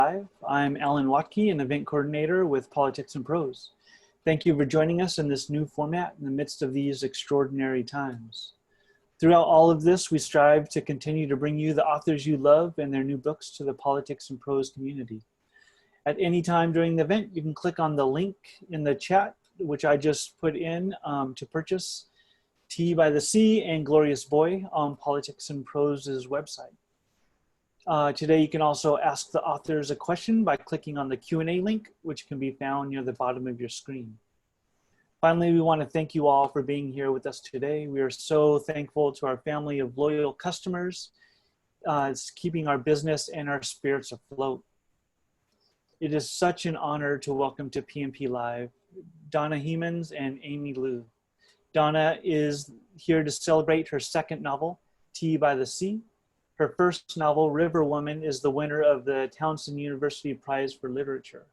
I'm Alan Watke, an event coordinator with Politics and Prose. Thank you for joining us in this new format in the midst of these extraordinary times. Throughout all of this, we strive to continue to bring you the authors you love and their new books to the Politics and Prose community. At any time during the event, you can click on the link in the chat, which I just put in to purchase Tea by the Sea and Glorious Boy on Politics and Prose's website. Today, you can also ask the authors a question by clicking on the Q&A link, which can be found near the bottom of your screen. Finally, we want to thank you all for being here with us today. We are so thankful to our family of loyal customers. It's keeping our business and our spirits afloat. It is such an honor to welcome to PNP Live, Donna Hemans and Aimee Liu. Donna is here to celebrate her second novel, Tea by the Sea. Her first novel, River Woman, is the winner of the Towson University Prize for Literature.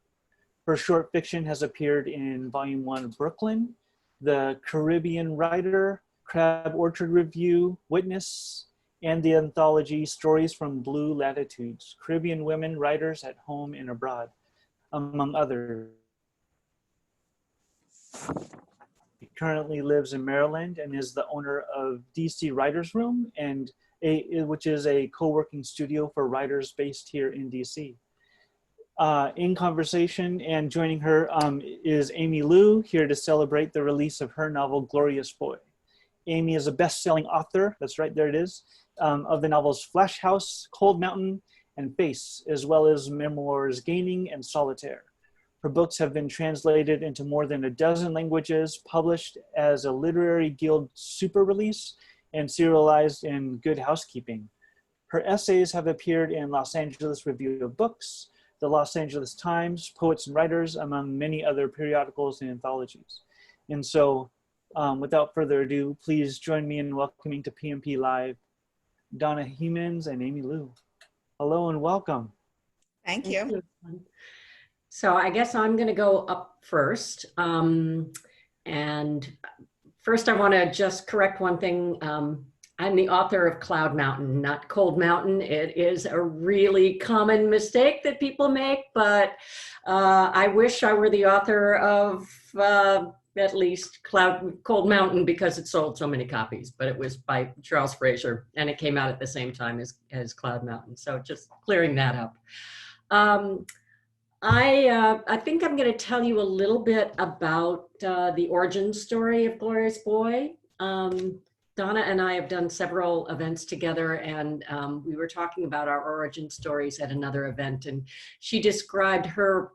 Her short fiction has appeared in Volume 1 of Brooklyn, The Caribbean Writer, Crab Orchard Review, Witness, and the anthology Stories from Blue Latitudes, Caribbean Women Writers at Home and Abroad, among others. She currently lives in Maryland and is the owner of DC Writers Room, which is a co-working studio for writers based here in DC. In conversation and joining her is Aimee Llu, here to celebrate the release of her novel, Glorious Boy. Aimee is a best-selling author, that's right, there it is, of the novels Flash House, Cold Mountain, and Face, as well as memoirs Gaining and Solitaire. Her books have been translated into more than a dozen languages, published as a Literary Guild super release, and serialized in Good Housekeeping. Her essays have appeared in Los Angeles Review of Books, the Los Angeles Times, Poets and Writers, among many other periodicals and anthologies. And so, without further ado, please join me in welcoming to PNP Live, Donna Hemans and Aimee Llu. Hello and welcome. Thank you. So I guess I'm gonna go up first. First, I want to just correct one thing. I'm the author of Cloud Mountain, not Cold Mountain. It is a really common mistake that people make, but I wish I were the author of at least Cold Mountain because it sold so many copies, but it was by Charles Fraser and it came out at the same time as Cloud Mountain. So just clearing that up. I think I'm going to tell you a little bit about the origin story of Glorious Boy. Donna and I have done several events together, and we were talking about our origin stories at another event, and she described her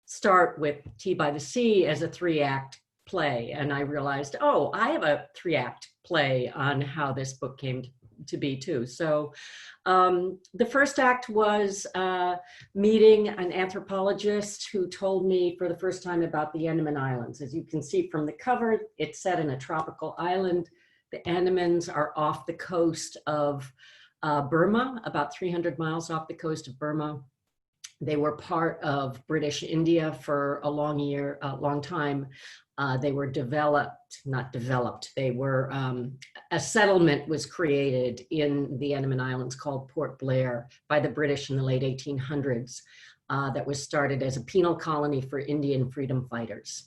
start with Tea by the Sea as a 3-act play, and I realized, oh, I have a 3-act play on how this book came to be too. So the first act was meeting an anthropologist who told me for the first time about the Andaman Islands. As you can see from the cover, it's set in a tropical island. The Andamans are off the coast of Burma, about 300 miles off the coast of Burma. They were part of British India for a long time. They were not developed, they were, a settlement was created in the Andaman Islands called Port Blair by the British in the late 1800s that was started as a penal colony for Indian freedom fighters.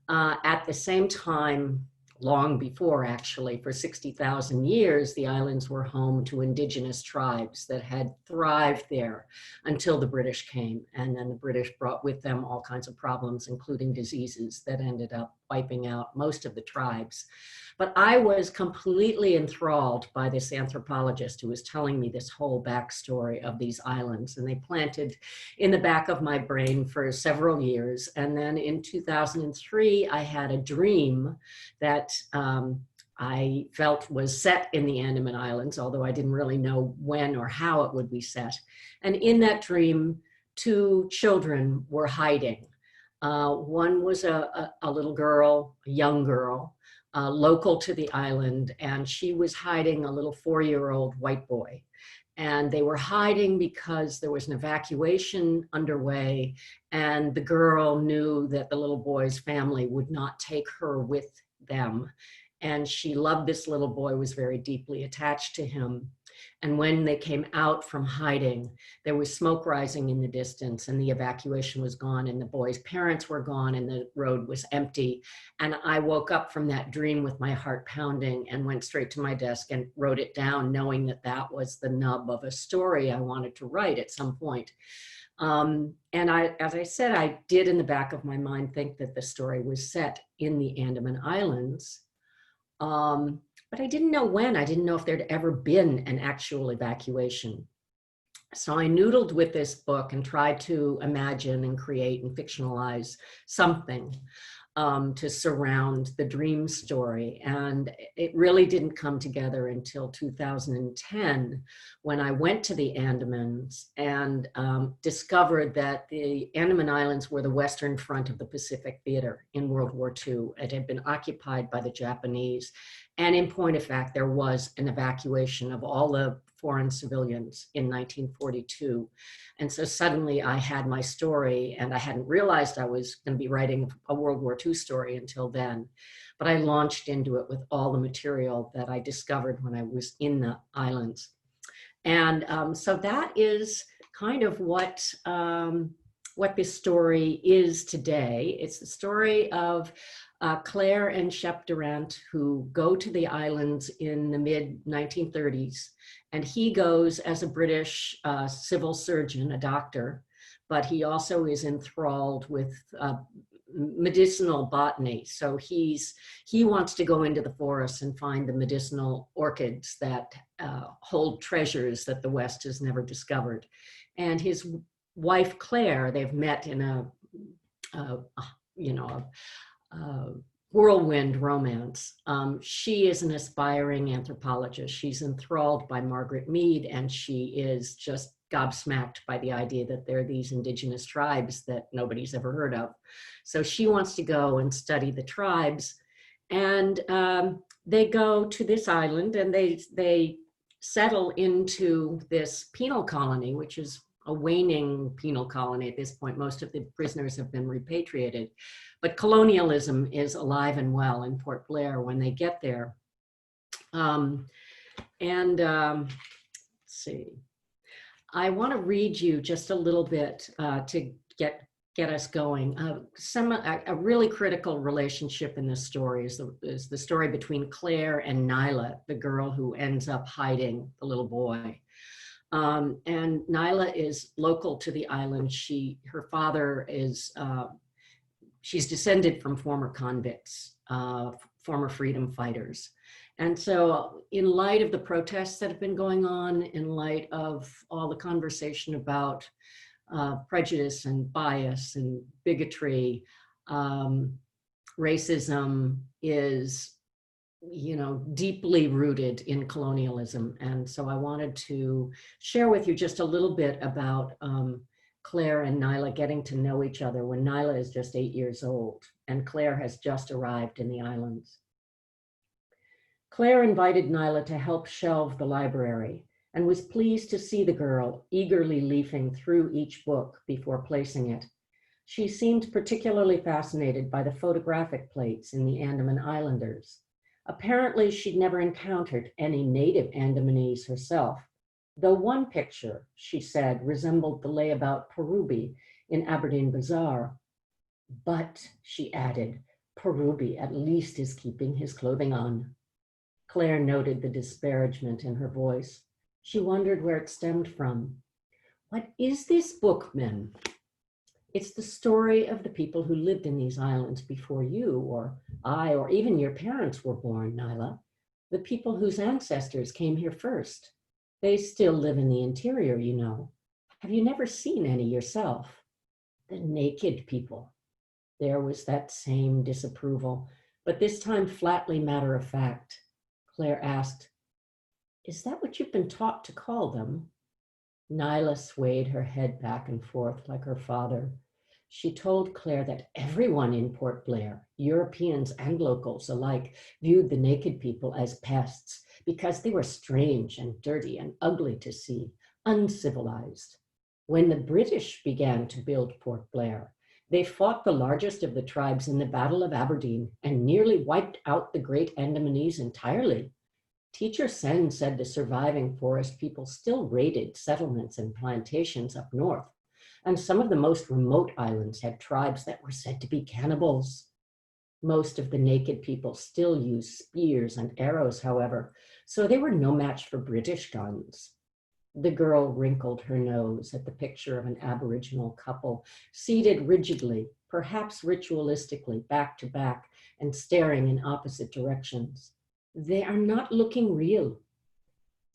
At the same time, long before actually, for 60,000 years, the islands were home to indigenous tribes that had thrived there until the British came. And then the British brought with them all kinds of problems, including diseases that ended up wiping out most of the tribes. But I was completely enthralled by this anthropologist who was telling me this whole backstory of these islands, and they planted in the back of my brain for several years. And then in 2003, I had a dream that I felt was set in the Andaman Islands, although I didn't really know when or how it would be set. And in that dream, 2 children were hiding. One was a little girl, a young girl, local to the island, and she was hiding a little 4-year-old white boy. And they were hiding because there was an evacuation underway, and the girl knew that the little boy's family would not take her with them. And she loved this little boy, was very deeply attached to him. And when they came out from hiding, there was smoke rising in the distance, and the evacuation was gone, and the boys' parents were gone, and the road was empty. And I woke up from that dream with my heart pounding and went straight to my desk and wrote it down, knowing that that was the nub of a story I wanted to write at some point. And as I said, I did in the back of my mind think that the story was set in the Andaman Islands. But I didn't know when. I didn't know if there'd ever been an actual evacuation. So I noodled with this book and tried to imagine and create and fictionalize something to surround the dream story. And it really didn't come together until 2010, when I went to the Andamans and discovered that the Andaman Islands were the western front of the Pacific Theater in World War II. It had been occupied by the Japanese. And in point of fact, there was an evacuation of all the foreign civilians in 1942. And so suddenly I had my story, and I hadn't realized I was going to be writing a World War II story until then. But I launched into it with all the material that I discovered when I was in the islands. And so that is kind of what this story is today. It's the story of Claire and Shep Durant, who go to the islands in the mid-1930s. And he goes as a British civil surgeon, a doctor, but he also is enthralled with medicinal botany. So he wants to go into the forest and find the medicinal orchids that hold treasures that the West has never discovered. And his wife, Claire, they've met in a whirlwind romance. She is an aspiring anthropologist. She's enthralled by Margaret Mead, and she is just gobsmacked by the idea that there are these indigenous tribes that nobody's ever heard of. So she wants to go and study the tribes. And they go to this island, and they settle into this penal colony, which is a waning penal colony at this point. Most of the prisoners have been repatriated. But colonialism is alive and well in Port Blair when they get there. Let's see. I want to read you just a little bit to get us going. A really critical relationship in this story is the story between Claire and Naila, the girl who ends up hiding the little boy. And Naila is local to the island. Her father is, she's descended from former convicts, former freedom fighters. And so in light of the protests that have been going on, in light of all the conversation about prejudice and bias and bigotry, racism is, deeply rooted in colonialism. And so I wanted to share with you just a little bit about Claire and Naila getting to know each other when Naila is just 8 years old and Claire has just arrived in the islands. Claire invited Naila to help shelve the library and was pleased to see the girl eagerly leafing through each book before placing it. She seemed particularly fascinated by the photographic plates in the Andaman Islanders. Apparently, she'd never encountered any native Andamanese herself, though one picture, she said, resembled the layabout Perubi in Aberdeen Bazaar. But, she added, Perubi at least is keeping his clothing on. Claire noted the disparagement in her voice. She wondered where it stemmed from. What is this book, Min? It's the story of the people who lived in these islands before you, or I, or even your parents were born, Naila. The people whose ancestors came here first. They still live in the interior, you know. Have you never seen any yourself? The naked people. There was that same disapproval, but this time flatly matter of fact. Claire asked, is that what you've been taught to call them? Naila swayed her head back and forth like her father. She told Claire that everyone in Port Blair, Europeans and locals alike, viewed the naked people as pests because they were strange and dirty and ugly to see, uncivilized. When the British began to build Port Blair, they fought the largest of the tribes in the Battle of Aberdeen and nearly wiped out the great Andamanese entirely. Teacher Sen said the surviving forest people still raided settlements and plantations up north, and some of the most remote islands had tribes that were said to be cannibals. Most of the naked people still used spears and arrows, however, so they were no match for British guns. The girl wrinkled her nose at the picture of an Aboriginal couple seated rigidly, perhaps ritualistically, back to back and staring in opposite directions. They are not looking real.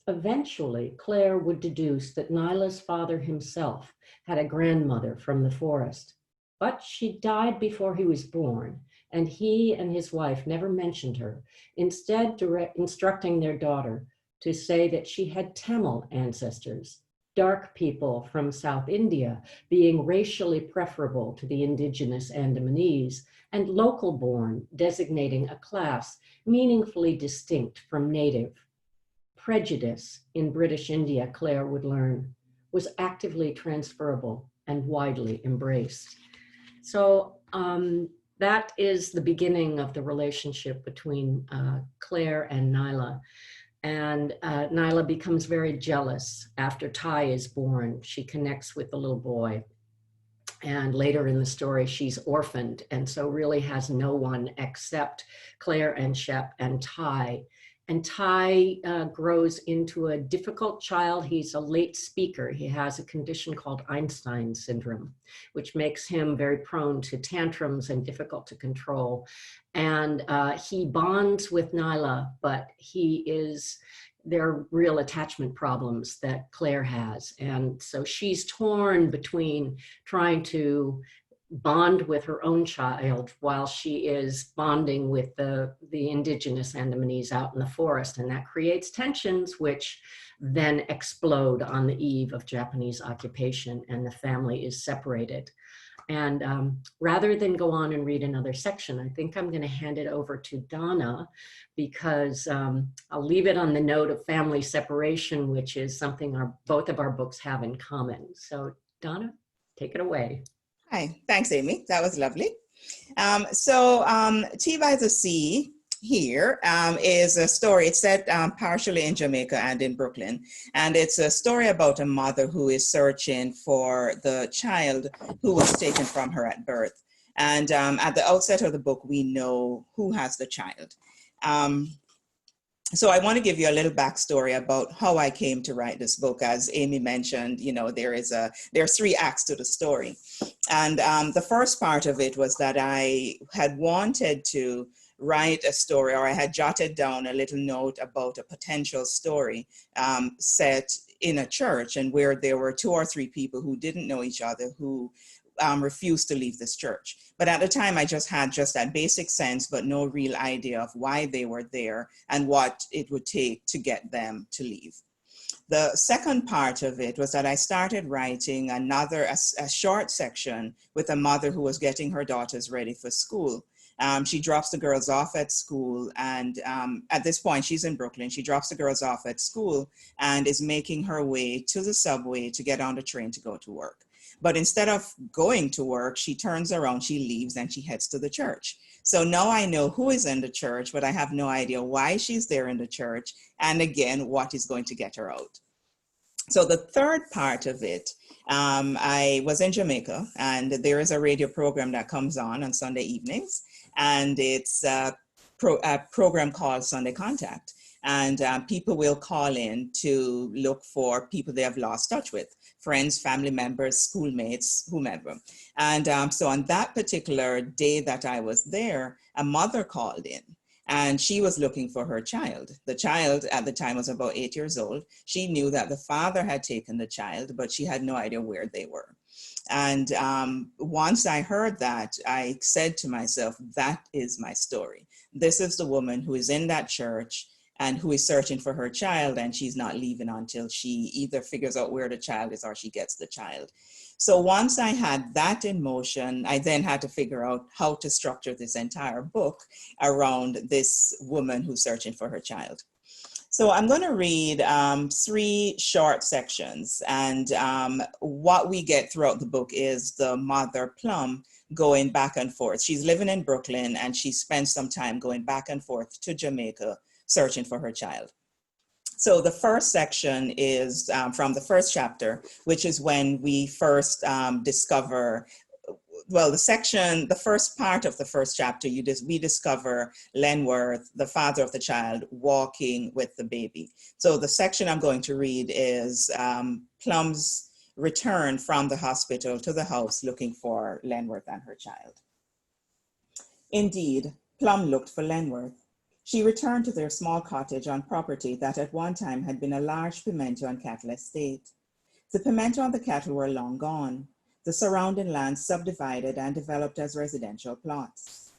Eventually, Claire would deduce that Naila's father himself had a grandmother from the forest, but she died before he was born, and he and his wife never mentioned her, instead instructing their daughter to say that she had Tamil ancestors, dark people from South India being racially preferable to the indigenous Andamanese, and local born designating a class meaningfully distinct from native. Prejudice in British India, Claire would learn, was actively transferable and widely embraced. So that is the beginning of the relationship between Claire and Naila. And Naila becomes very jealous after Ty is born. She connects with the little boy. And later in the story, she's orphaned, and so really has no one except Claire and Shep and Ty. And Ty grows into a difficult child. He's a late speaker. He has a condition called Einstein syndrome, which makes him very prone to tantrums and difficult to control. And he bonds with Naila, but there are real attachment problems that Claire has. And so she's torn between trying to bond with her own child while she is bonding with the indigenous Andamanese out in the forest. And that creates tensions, which then explode on the eve of Japanese occupation, and the family is separated. And rather than go on and read another section, I think I'm going to hand it over to Donna, because I'll leave it on the note of family separation, which is something both of our books have in common. So Donna, take it away. Hi, thanks, Aimee. That was lovely. Tea by the Sea here is a story. It's set partially in Jamaica and in Brooklyn. And it's a story about a mother who is searching for the child who was taken from her at birth. And at the outset of the book, we know who has the child. So I want to give you a little backstory about how I came to write this book. As Aimee mentioned, you know, there are 3 acts to the story. And the first part of it was that I had wanted to write a story, or I had jotted down a little note about a potential story set in a church, and where there were 2 or 3 people who didn't know each other who refused to leave this church. But at the time, I just had that basic sense, but no real idea of why they were there and what it would take to get them to leave. The second part of it was that I started writing a short section with a mother who was getting her daughters ready for school. She drops the girls off at school, and at this point, she's in Brooklyn. She drops the girls off at school and is making her way to the subway to get on the train to go to work. But instead of going to work, she turns around, she leaves, and she heads to the church. So now I know who is in the church, but I have no idea why she's there in the church, and again, what is going to get her out. So the third part of it, I was in Jamaica, and there is a radio program that comes on Sunday evenings, and it's a program called Sunday Contact. And people will call in to look for people they have lost touch with, friends, family members, schoolmates, whomever. And so on that particular day that I was there, a mother called in, and she was looking for her child. The child at the time was about 8 years old. She knew that the father had taken the child, but she had no idea where they were. And once I heard that, I said to myself, that is my story. This is the woman who is in that church and who is searching for her child, and she's not leaving until she either figures out where the child is or she gets the child. So once I had that in motion, I then had to figure out how to structure this entire book around this woman who's searching for her child. So I'm going to read 3 short sections, and what we get throughout the book is the mother, Plum, going back and forth. She's living in Brooklyn, and she spends some time going back and forth to Jamaica, searching for her child. So the first section is from the first chapter, which is when we first discover, well, the first part of the first chapter, we discover Lenworth, the father of the child, walking with the baby. So the section I'm going to read is Plum's return from the hospital to the house looking for Lenworth and her child. Indeed, Plum looked for Lenworth. She returned to their small cottage on property that at one time had been a large pimento and cattle estate. The pimento and the cattle were long gone, the surrounding land subdivided and developed as residential plots.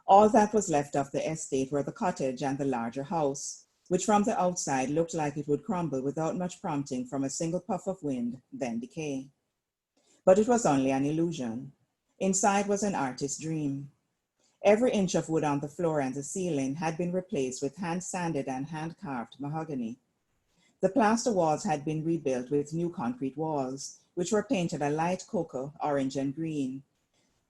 All that was left of the estate were the cottage and the larger house, which from the outside looked like it would crumble without much prompting from a single puff of wind, then decay. But it was only an illusion. Inside was an artist's dream. Every inch of wood on the floor and the ceiling had been replaced with hand-sanded and hand-carved mahogany. The plaster walls had been rebuilt with new concrete walls, which were painted a light cocoa, orange, and green.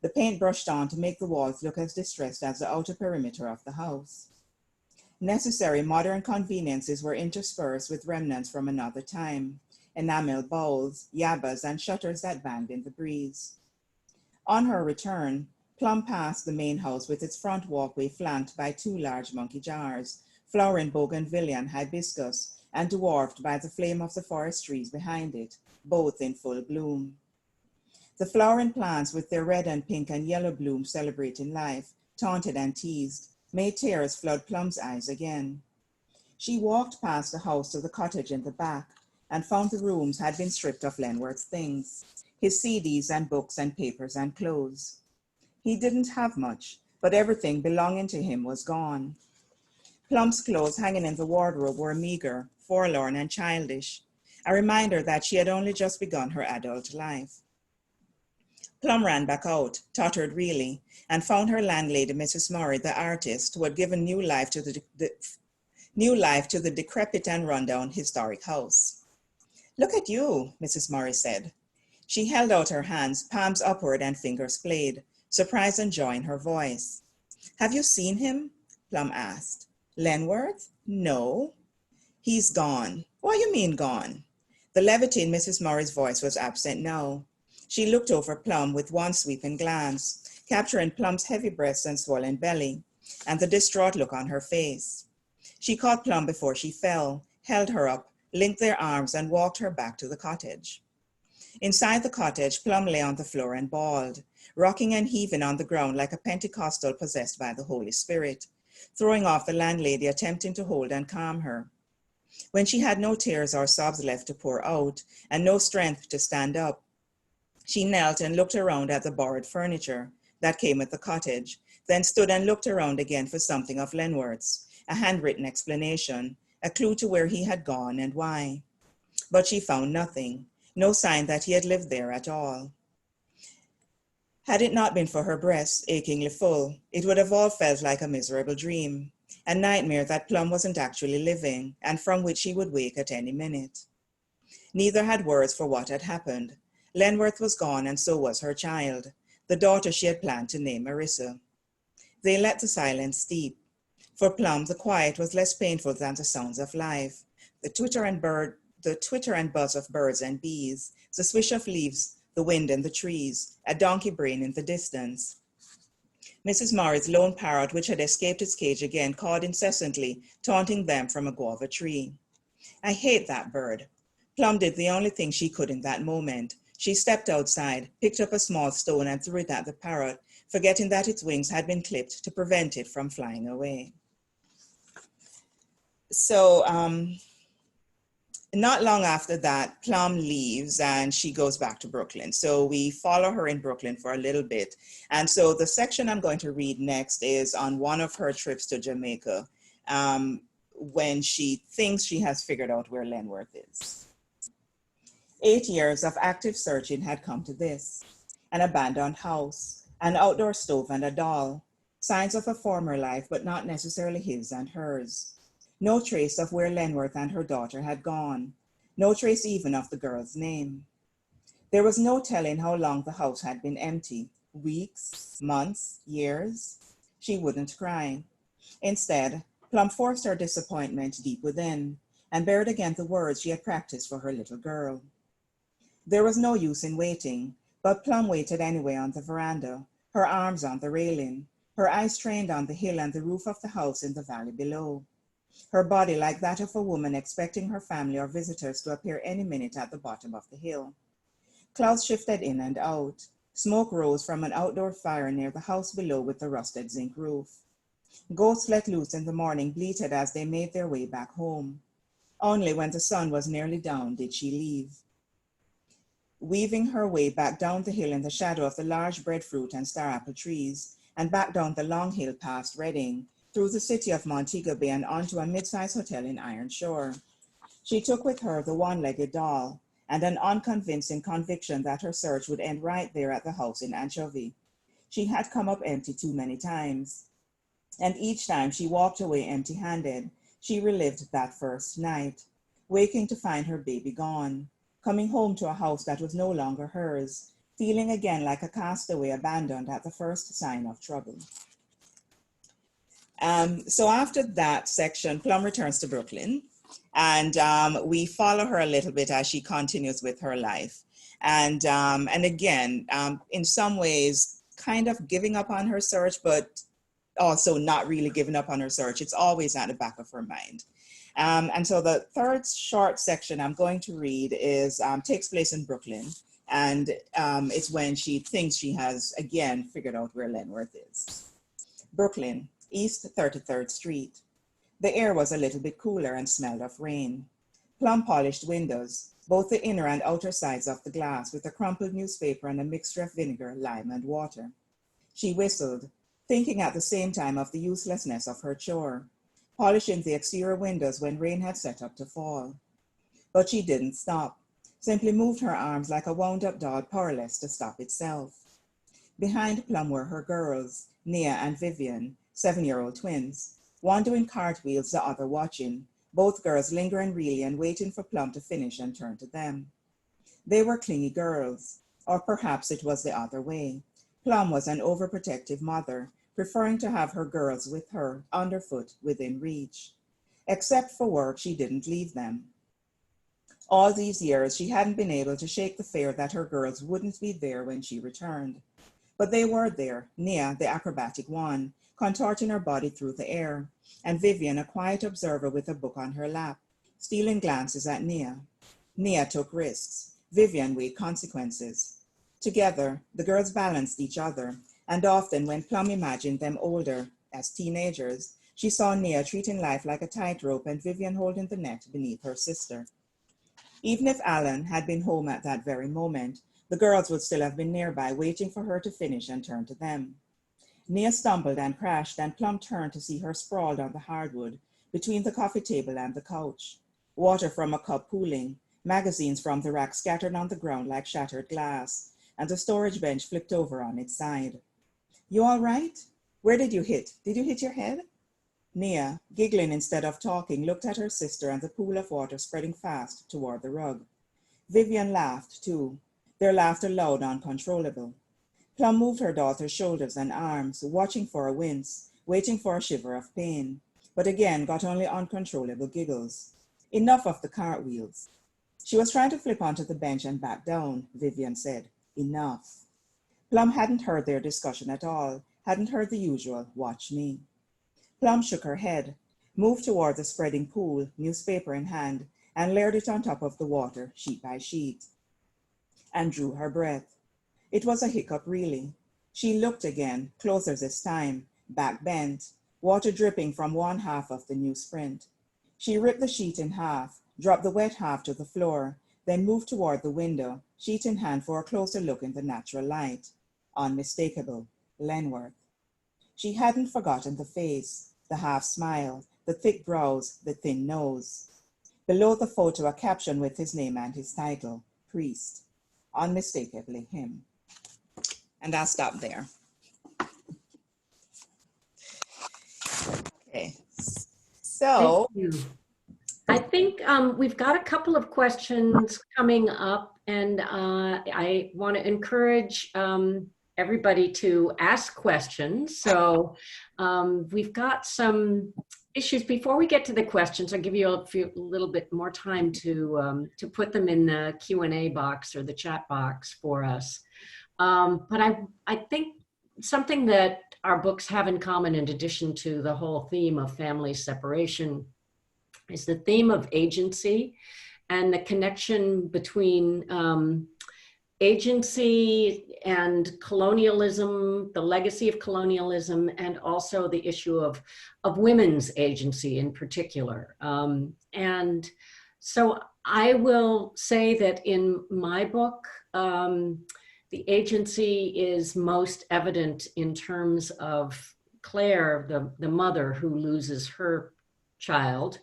The paint brushed on to make the walls look as distressed as the outer perimeter of the house. Necessary modern conveniences were interspersed with remnants from another time, enamel bowls, yabbas, and shutters that banged in the breeze. On her return, Plum passed the main house with its front walkway flanked by two large monkey jars, flowering bougainvillea and hibiscus, and dwarfed by the flame of the forest trees behind it, both in full bloom. The flowering plants with their red and pink and yellow blooms celebrating life, taunted and teased, made tears flood Plum's eyes again. She walked past the house to the cottage in the back and found the rooms had been stripped of Lenworth's things, his CDs and books and papers and clothes. He didn't have much, but everything belonging to him was gone. Plum's clothes hanging in the wardrobe were meager, forlorn, and childish, a reminder that she had only just begun her adult life. Plum ran back out, tottered really, and found her landlady, Mrs. Murray, the artist, who had given new life to the decrepit and rundown historic house. "Look at you," Mrs. Murray said. She held out her hands, palms upward and fingers played, surprise and joy in her voice. "Have you seen him?" Plum asked. "Lenworth? No." "He's gone." "What do you mean gone?" The levity in Mrs. Murray's voice was absent now. She looked over Plum with one sweeping glance, capturing Plum's heavy breasts and swollen belly, and the distraught look on her face. She caught Plum before she fell, held her up, linked their arms, and walked her back to the cottage. Inside the cottage, Plum lay on the floor and bawled, rocking and heaving on the ground like a Pentecostal possessed by the Holy Spirit, throwing off the landlady attempting to hold and calm her. When she had no tears or sobs left to pour out and no strength to stand up, she knelt and looked around at the borrowed furniture that came with the cottage, then stood and looked around again for something of Lenworth's, a handwritten explanation, a clue to where he had gone and why. But she found nothing, no sign that he had lived there at all. Had it not been for her breasts achingly full, it would have all felt like a miserable dream, a nightmare that Plum wasn't actually living and from which she would wake at any minute. Neither had words for what had happened. Lenworth was gone and so was her child, the daughter she had planned to name Marissa. They let the silence steep. For Plum, the quiet was less painful than the sounds of life, the twitter and buzz of birds and bees, the swish of leaves, the wind in the trees, a donkey brain in the distance. Mrs. Murray's lone parrot, which had escaped its cage again, cawed incessantly, taunting them from a guava tree. "I hate that bird." Plum did the only thing she could in that moment. She stepped outside, picked up a small stone and threw it at the parrot, forgetting that its wings had been clipped to prevent it from flying away. So, not long after that, Plum leaves and she goes back to Brooklyn. So we follow her in Brooklyn for a little bit. And so the section I'm going to read next is on one of her trips to Jamaica, when she thinks she has figured out where Lenworth is. 8 years of active searching had come to this: an abandoned house, an outdoor stove and a doll, signs of a former life, but not necessarily his and hers. No trace of where Lenworth and her daughter had gone. No trace even of the girl's name. There was no telling how long the house had been empty. Weeks, months, years. She wouldn't cry. Instead, Plum forced her disappointment deep within, and bared again the words she had practiced for her little girl. There was no use in waiting, but Plum waited anyway on the veranda, her arms on the railing, her eyes trained on the hill and the roof of the house in the valley below, her body like that of a woman expecting her family or visitors to appear any minute at the bottom of the hill. Clouds shifted in and out. Smoke rose from an outdoor fire near the house below with the rusted zinc roof. Goats let loose in the morning bleated as they made their way back home. Only when the sun was nearly down did she leave. Weaving her way back down the hill in the shadow of the large breadfruit and star apple trees, and back down the long hill past Reading, through the city of Montego Bay and onto a mid-sized hotel in Iron Shore. She took with her the one-legged doll and an unconvincing conviction that her search would end right there at the house in Anchovy. She had come up empty too many times, and each time she walked away empty-handed. She relived that first night, waking to find her baby gone, coming home to a house that was no longer hers, feeling again like a castaway abandoned at the first sign of trouble. So after that section, Plum returns to Brooklyn, and we follow her a little bit as she continues with her life. And again, in some ways, kind of giving up on her search, but also not really giving up on her search. It's always at the back of her mind. And so the third short section I'm going to read is takes place in Brooklyn. And it's when she thinks she has, again, figured out where Lenworth is. Brooklyn, East 33rd Street. The air was a little bit cooler and smelled of rain. Plum-polished windows, both the inner and outer sides of the glass, with a crumpled newspaper and a mixture of vinegar, lime, and water. She whistled, thinking at the same time of the uselessness of her chore, polishing the exterior windows when rain had set up to fall. But she didn't stop, simply moved her arms like a wound-up dog powerless to stop itself. Behind Plum were her girls, Nia and Vivian, 7-year-old twins, one doing cartwheels, the other watching, both girls lingering really and waiting for Plum to finish and turn to them. They were clingy girls, or perhaps it was the other way. Plum was an overprotective mother, preferring to have her girls with her, underfoot, within reach. Except for work, she didn't leave them. All these years, she hadn't been able to shake the fear that her girls wouldn't be there when she returned. But they were there, Nia, the acrobatic one, contorting her body through the air, and Vivian, a quiet observer with a book on her lap, stealing glances at Nia. Nia took risks. Vivian weighed consequences. Together, the girls balanced each other, and often when Plum imagined them older, as teenagers, she saw Nia treating life like a tightrope and Vivian holding the net beneath her sister. Even if Alan had been home at that very moment, the girls would still have been nearby, waiting for her to finish and turn to them. Nia stumbled and crashed, and Plum turned to see her sprawled on the hardwood, between the coffee table and the couch, water from a cup pooling, magazines from the rack scattered on the ground like shattered glass, and the storage bench flipped over on its side. "You all right? Where did you hit? Did you hit your head?" Nia, giggling instead of talking, looked at her sister and the pool of water spreading fast toward the rug. Vivian laughed, too, their laughter loud and uncontrollable. Plum moved her daughter's shoulders and arms, watching for a wince, waiting for a shiver of pain, but again got only uncontrollable giggles. Enough of the cartwheels. She was trying to flip onto the bench and back down, Vivian said. Enough. Plum hadn't heard their discussion at all, hadn't heard the usual, "Watch me." Plum shook her head, moved toward the spreading pool, newspaper in hand, and layered it on top of the water, sheet by sheet, and drew her breath. It was a hiccup, really. She looked again, closer this time, back bent, water dripping from one half of the newsprint. She ripped the sheet in half, dropped the wet half to the floor, then moved toward the window, sheet in hand for a closer look in the natural light. Unmistakable, Lenworth. She hadn't forgotten the face, the half smile, the thick brows, the thin nose. Below the photo, a caption with his name and his title, Priest. Unmistakably him. And I'll stop there. Okay, so. Thank you. I think we've got a couple of questions coming up, and I want to encourage everybody to ask questions. So we've got some issues. Before we get to the questions, I'll give you a little bit more time to put them in the Q&A box or the chat box for us. But I think something that our books have in common, in addition to the whole theme of family separation, is the theme of agency and the connection between agency and colonialism, the legacy of colonialism, and also the issue of women's agency in particular. And so I will say that in my book, the agency is most evident in terms of Claire, the mother who loses her child,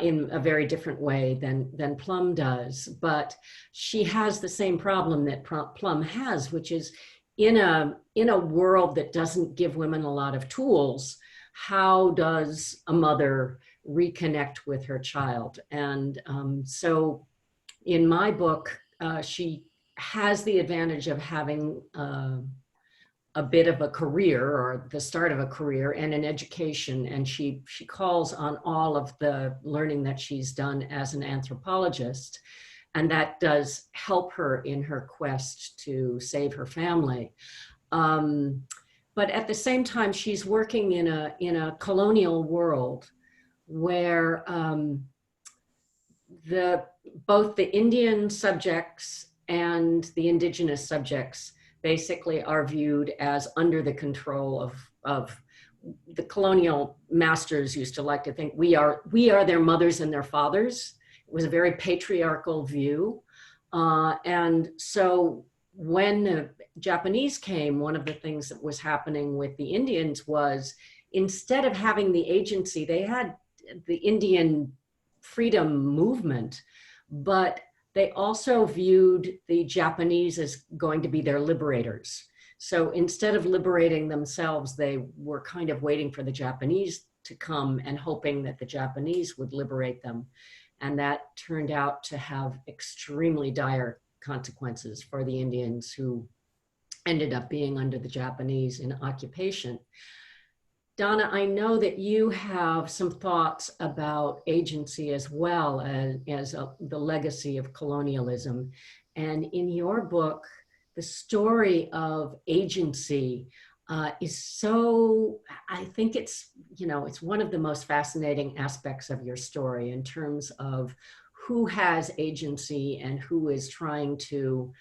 in a very different way than Plum does. But she has the same problem that Plum has, which is in a world that doesn't give women a lot of tools, how does a mother reconnect with her child? And so in my book, she has the advantage of having a bit of a career, or the start of a career, and an education. And she calls on all of the learning that she's done as an anthropologist. And that does help her in her quest to save her family. But at the same time, she's working in a colonial world where both the Indian subjects and the indigenous subjects basically are viewed as under the control of the colonial masters. Used to like to think we are their mothers and their fathers. It was a very patriarchal view. And so when the Japanese came, one of the things that was happening with the Indians was, instead of having the agency, they had the Indian freedom movement, but they also viewed the Japanese as going to be their liberators. So instead of liberating themselves, they were kind of waiting for the Japanese to come and hoping that the Japanese would liberate them. And that turned out to have extremely dire consequences for the Indians, who ended up being under the Japanese in occupation. Donna, I know that you have some thoughts about agency as well as the legacy of colonialism. And in your book, the story of agency is so, I think it's one of the most fascinating aspects of your story, in terms of who has agency and who is trying to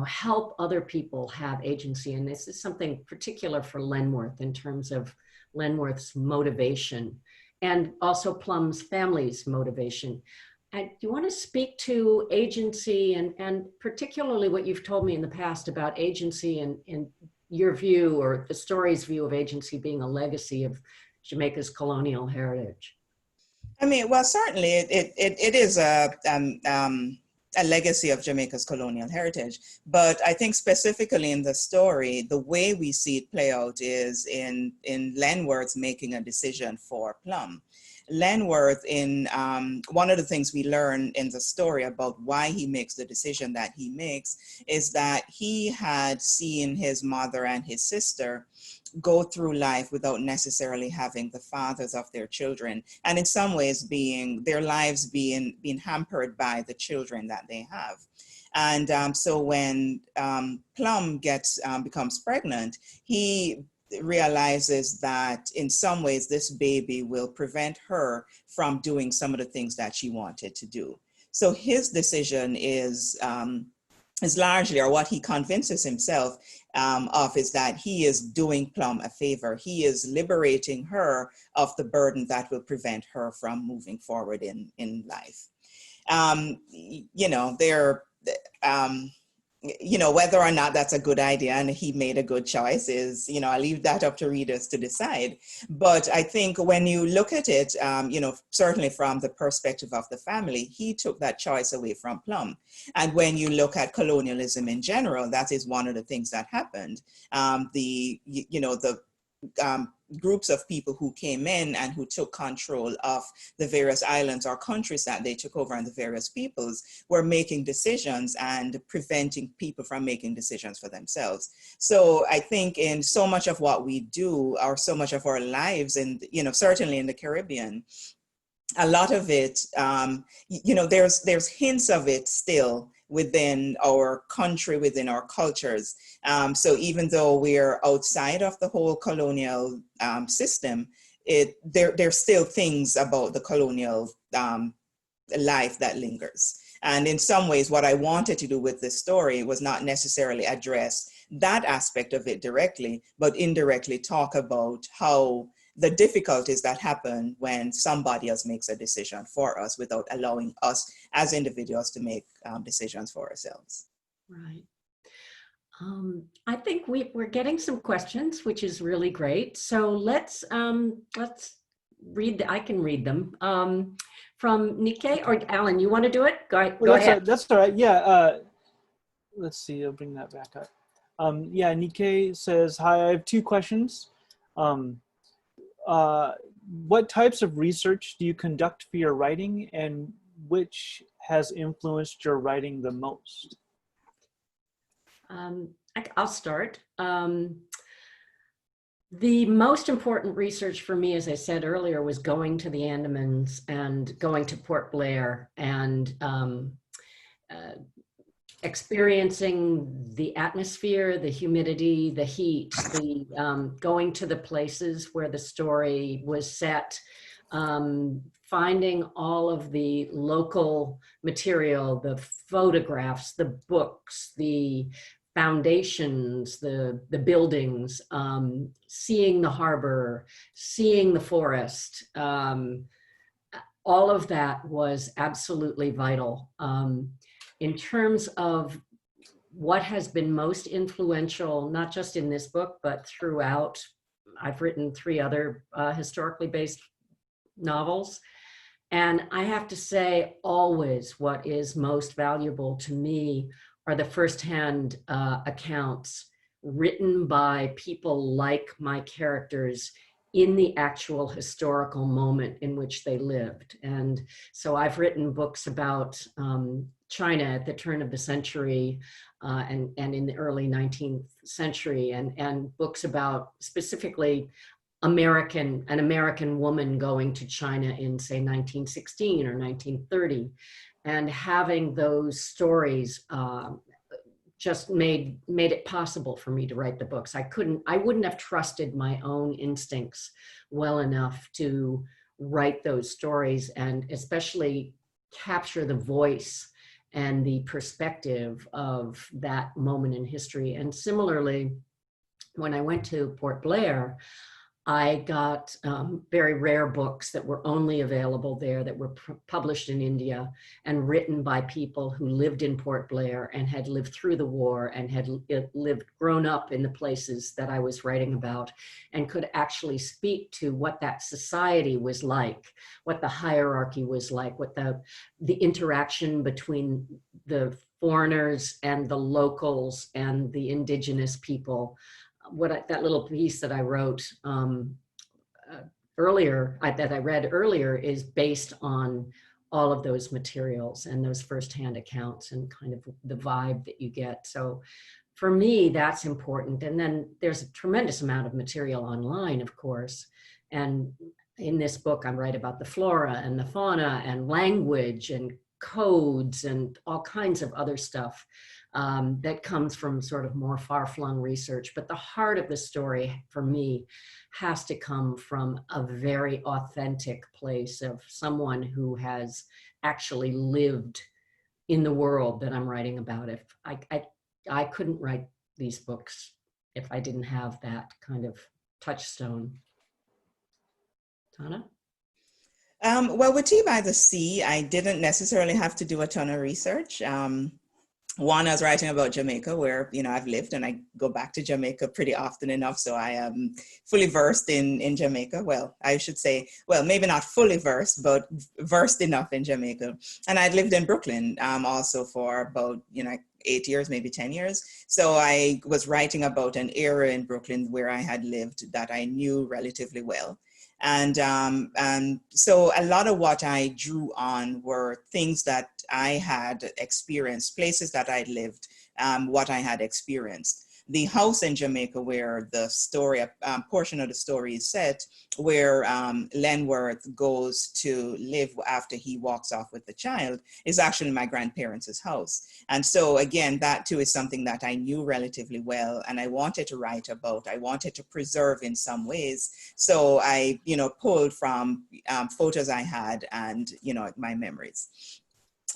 help other people have agency. And this is something particular for Lenworth, in terms of Lenworth's motivation, and also Plum's family's motivation. Do you want to speak to agency and particularly what you've told me in the past about agency and your view, or the story's view, of agency being a legacy of Jamaica's colonial heritage? I mean, well, certainly it is a legacy of Jamaica's colonial heritage. But I think specifically in the story, the way we see it play out is in Lenworth making a decision for Plum. Lenworth, in one of the things we learn in the story about why he makes the decision that he makes, is that he had seen his mother and his sister go through life without necessarily having the fathers of their children, and in some ways their lives being hampered by the children that they have. And so when Plum becomes pregnant, he realizes that in some ways this baby will prevent her from doing some of the things that she wanted to do. So his decision is largely, or what he convinces himself of, is that he is doing Plum a favor. He is liberating her of the burden that will prevent her from moving forward in life. Whether or not that's a good idea and he made a good choice is, I leave that up to readers to decide. But I think when you look at it, certainly from the perspective of the family, he took that choice away from Plum. And when you look at colonialism in groups of people who came in and who took control of the various islands or countries that they took over, and the various peoples were making decisions and preventing people from making decisions for themselves. So I think in so much of what we do, or so much of our lives, and certainly in the Caribbean, a lot of it, there's hints of it still within our country, within our cultures. So even though we're outside of the whole colonial system, there's still things about the colonial life that lingers. And in some ways, what I wanted to do with this story was not necessarily address that aspect of it directly, but indirectly talk about how the difficulties that happen when somebody else makes a decision for us without allowing us as individuals to make decisions for ourselves. Right. I think we're getting some questions, which is really great. So let's read. I can read them from Nikkei or Alan. You want to do it? Go ahead. That's all right. Yeah. Let's see. I'll bring that back up. Yeah. Nikkei says, "Hi. I have two questions. What types of research do you conduct for your writing, and which has influenced your writing the most?" I'll start. The most important research for me, as I said earlier, was going to the Andamans and going to Port Blair and experiencing the atmosphere, the humidity, the heat, the going to the places where the story was set, finding all of the local material, the photographs, the books, the foundations, the buildings, seeing the harbor, seeing the forest. All of that was absolutely vital. In terms of what has been most influential, not just in this book, but throughout, I've written 3 other historically based novels. And I have to say, always what is most valuable to me are the firsthand accounts written by people like my characters in the actual historical moment in which they lived. And so I've written books about China at the turn of the century and in the early 19th century, and books about specifically an American woman going to China in, say, 1916 or 1930, and having those stories just made it possible for me to write the books. I wouldn't have trusted my own instincts well enough to write those stories, and especially capture the voice and the perspective of that moment in history. And similarly, when I went to Port Blair, I got very rare books that were only available there, that were published in India and written by people who lived in Port Blair and had lived through the war and had grown up in the places that I was writing about, and could actually speak to what that society was like, what the hierarchy was like, what the interaction between the foreigners and the locals and the indigenous people. That little piece that I wrote earlier, that I read earlier, is based on all of those materials and those firsthand accounts and kind of the vibe that you get. So for me, that's important. And then there's a tremendous amount of material online, of course. And in this book, I write about the flora and the fauna and language and codes and all kinds of other stuff that comes from sort of more far-flung research. But the heart of the story, for me, has to come from a very authentic place of someone who has actually lived in the world that I'm writing about. If I couldn't write these books if I didn't have that kind of touchstone. Donna? Well, with Tea by the Sea, I didn't necessarily have to do a ton of research. One, I was writing about Jamaica, where, I've lived, and I go back to Jamaica pretty often enough. So I am fully versed in Jamaica. Well, I should say, maybe not fully versed, but versed enough in Jamaica. And I'd lived in Brooklyn also for about, 8 years, maybe 10 years. So I was writing about an era in Brooklyn where I had lived that I knew relatively well. And so a lot of what I drew on were things that I had experienced, places that I'd lived, what I had experienced. The house in Jamaica where the story, portion of the story is set, where Lenworth goes to live after he walks off with the child, is actually my grandparents' house. And so again, that too is something that I knew relatively well and I wanted to write about, I wanted to preserve in some ways. So I, pulled from photos I had and, my memories.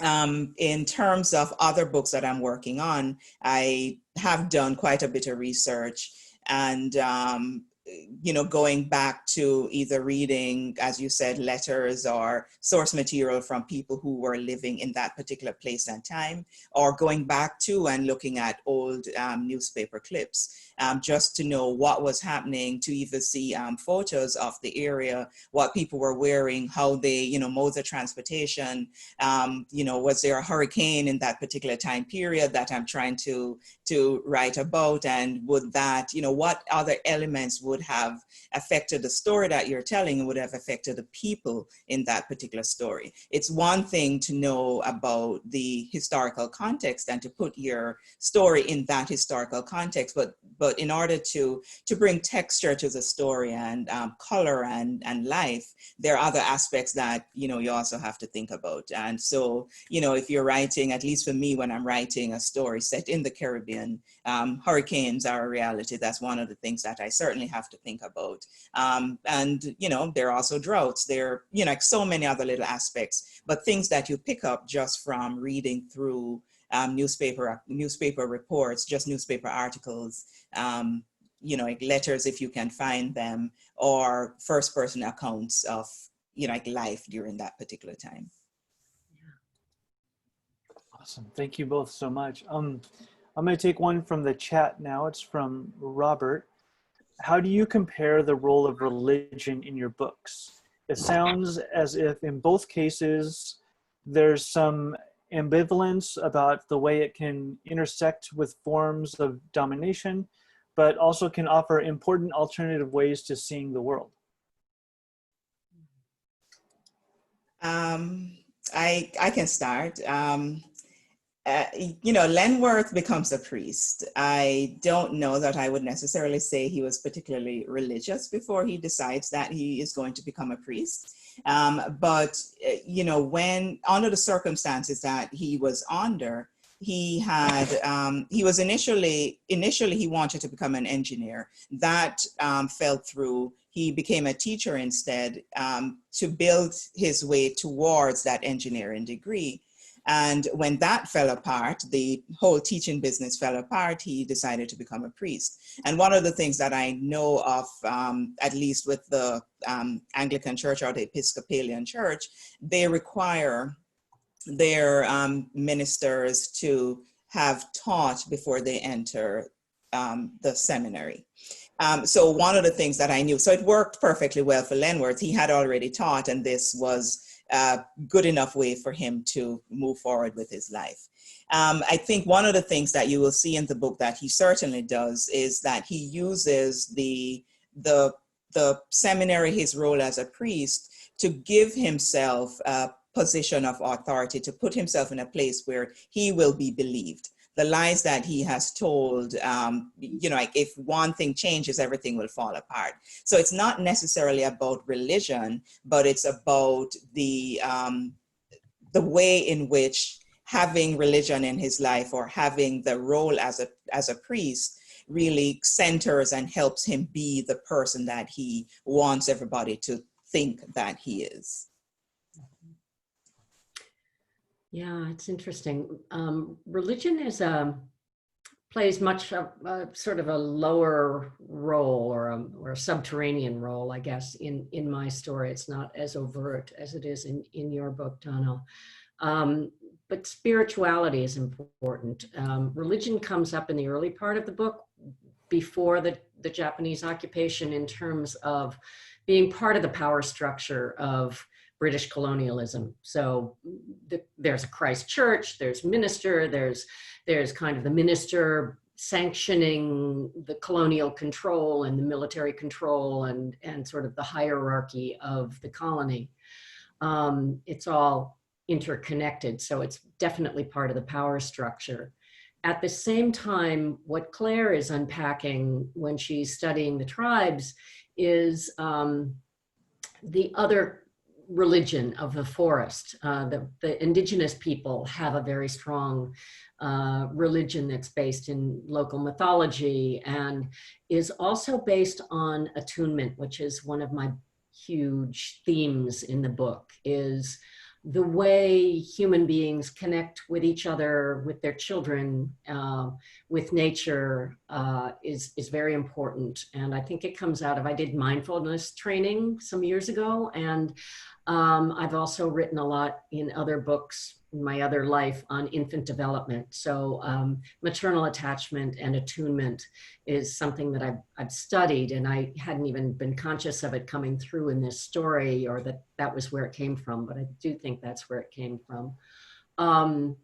In terms of other books that I'm working on, I have done quite a bit of research and, going back to either reading, as you said, letters or source material from people who were living in that particular place and time, or going back to and looking at old newspaper clips, just to know what was happening, to even see photos of the area, what people were wearing, how they, modes of transportation, was there a hurricane in that particular time period that I'm trying to write about, and would that, what other elements would have affected the story that you're telling and would have affected the people in that particular story. It's one thing to know about the historical context and to put your story in that historical context, but in order to bring texture to the story and color and life, there are other aspects that, you also have to think about. And so, if you're writing, at least for me, when I'm writing a story set in the Caribbean, hurricanes are a reality. That's one of the things that I certainly have to think about. And, there are also droughts. There are, like so many other little aspects, but things that you pick up just from reading through newspaper reports, just newspaper articles, like letters if you can find them, or first person accounts of, like life during that particular time. Awesome. Thank you both so much. I'm going to take one from the chat now. It's from Robert. How do you compare the role of religion in your books? It sounds as if in both cases, there's some ambivalence about the way it can intersect with forms of domination, but also can offer important alternative ways to seeing the world. I can start. Lenworth becomes a priest. I don't know that I would necessarily say he was particularly religious before he decides that he is going to become a priest. But when under the circumstances that he was under, he was initially he wanted to become an engineer. That fell through. He became a teacher instead, to build his way towards that engineering degree. And when that fell apart, the whole teaching business fell apart, he decided to become a priest. And one of the things that I know of, at least with the Anglican Church or the Episcopalian Church, they require their ministers to have taught before they enter the seminary. So one of the things that I knew, so it worked perfectly well for Lenworth. He had already taught, and this was a good enough way for him to move forward with his life. I think one of the things that you will see in the book that he certainly does is that he uses the seminary, his role as a priest, to give himself a position of authority, to put himself in a place where he will be believed. The lies that he has told, like if one thing changes, everything will fall apart. So it's not necessarily about religion, but it's about the way in which having religion in his life, or having the role as a priest, really centers and helps him be the person that he wants everybody to think that he is. Yeah, it's interesting. Religion plays much of sort of a lower role, or a subterranean role, I guess, in my story. It's not as overt as it is in your book, Donna. But spirituality is important. Religion comes up in the early part of the book, before the Japanese occupation, in terms of being part of the power structure of British colonialism. So there's a Christ Church, there's minister, there's kind of the minister sanctioning the colonial control and the military control and sort of the hierarchy of the colony. It's all interconnected, so it's definitely part of the power structure. At the same time, what Claire is unpacking when she's studying the tribes is the other religion of the forest. The indigenous people have a very strong religion that's based in local mythology and is also based on attunement, which is one of my huge themes in the book, is the way human beings connect with each other, with their children, with nature is very important. And I think it comes out of, I did mindfulness training some years ago, and I've also written a lot in other books in my other life on infant development. So maternal attachment and attunement is something that I've studied, and I hadn't even been conscious of it coming through in this story, or that was where it came from, but I do think that's where it came from.